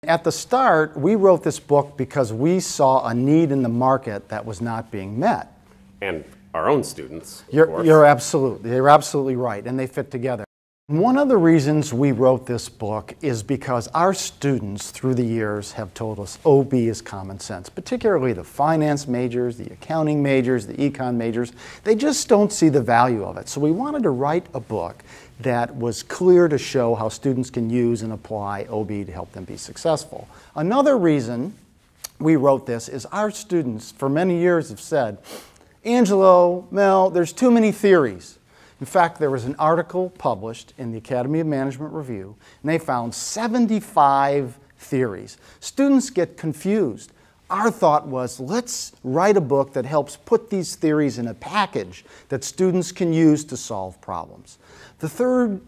At the start, we wrote this book because we saw a need in the market that was not being met. And our own students, of course. You're absolutely right, and they fit together. One of the reasons we wrote this book is because our students through the years have told us OB is common sense, particularly the finance majors, the accounting majors, the econ majors. They just don't see the value of it. So we wanted to write a book that was clear to show how students can use and apply OB to help them be successful. Another reason we wrote this is our students for many years have said, Angelo, Mel, there's too many theories. In fact, there was an article published in the Academy of Management Review, and they found 75 theories. Students get confused. Our thought was, let's write a book that helps put these theories in a package that students can use to solve problems. The third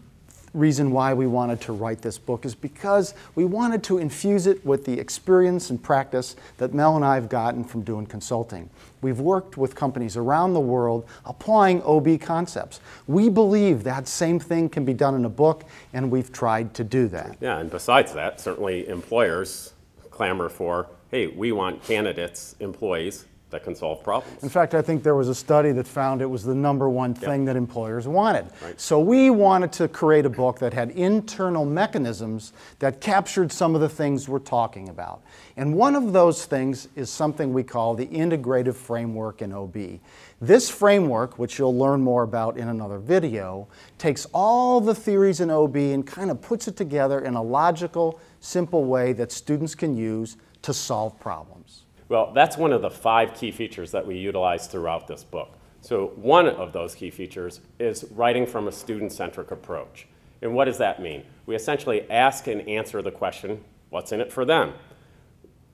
reason why we wanted to write this book is because we wanted to infuse it with the experience and practice that Mel and I have gotten from doing consulting. We've worked with companies around the world applying OB concepts. We believe that same thing can be done in a book, and we've tried to do that. Yeah, and besides that, certainly employers clamor for, hey, we want candidates, employees that can solve problems. In fact, I think there was a study that found it was the #1 thing that employers wanted. Right. So we wanted to create a book that had internal mechanisms that captured some of the things we're talking about. And one of those things is something we call the integrative framework in OB. This framework, which you'll learn more about in another video, takes all the theories in OB and kind of puts it together in a logical, simple way that students can use to solve problems. Well, that's one of the 5 key features that we utilize throughout this book. So one of those key features is writing from a student-centric approach. And what does that mean? We essentially ask and answer the question, what's in it for them?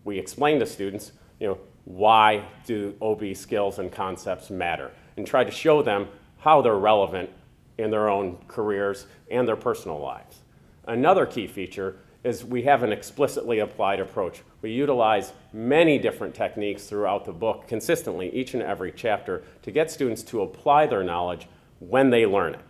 We explain to students, why do OB skills and concepts matter, and try to show them how they're relevant in their own careers and their personal lives. Another key feature is we have an explicitly applied approach. We utilize many different techniques throughout the book consistently, each and every chapter, to get students to apply their knowledge when they learn it,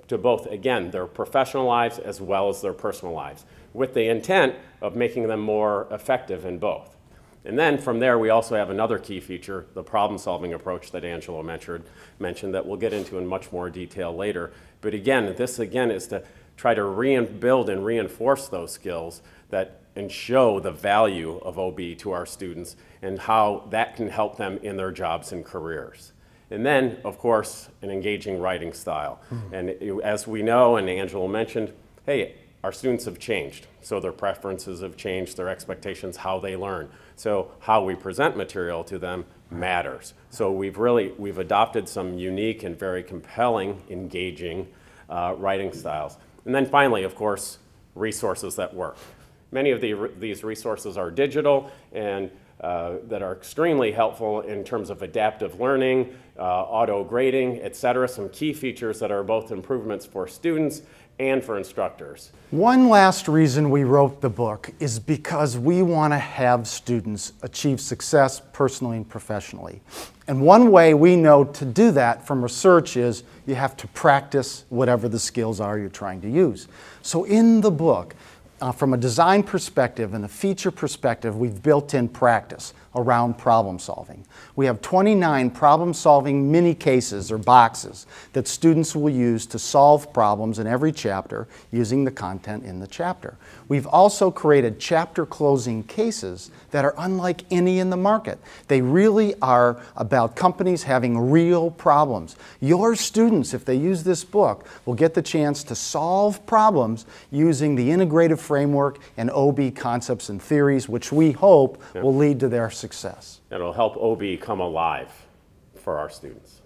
to both, again, their professional lives as well as their personal lives, with the intent of making them more effective in both. And then from there, we also have another key feature, the problem-solving approach that Angelo mentioned that we'll get into in much more detail later. But again, this again is to try to build and reinforce those skills and show the value of OB to our students and how that can help them in their jobs and careers. And then, of course, an engaging writing style. And as we know, and Angelo mentioned, hey, our students have changed. So their preferences have changed, their expectations, how they learn. So how we present material to them matters. So we've adopted some unique and very compelling, engaging writing styles. And then finally, of course, resources that work. Many of these resources are digital and that are extremely helpful in terms of adaptive learning, auto grading, etc. Some key features that are both improvements for students and for instructors. One last reason we wrote the book is because we want to have students achieve success personally and professionally. And one way we know to do that from research is you have to practice whatever the skills are you're trying to use. So in the book, from a design perspective and a feature perspective, we've built in practice around problem solving. We have 29 problem solving mini cases or boxes that students will use to solve problems in every chapter using the content in the chapter. We've also created chapter closing cases that are unlike any in the market. They really are about companies having real problems. Your students, if they use this book, will get the chance to solve problems using the integrative framework and OB concepts and theories, which we hope will lead to their success. It'll help OB come alive for our students.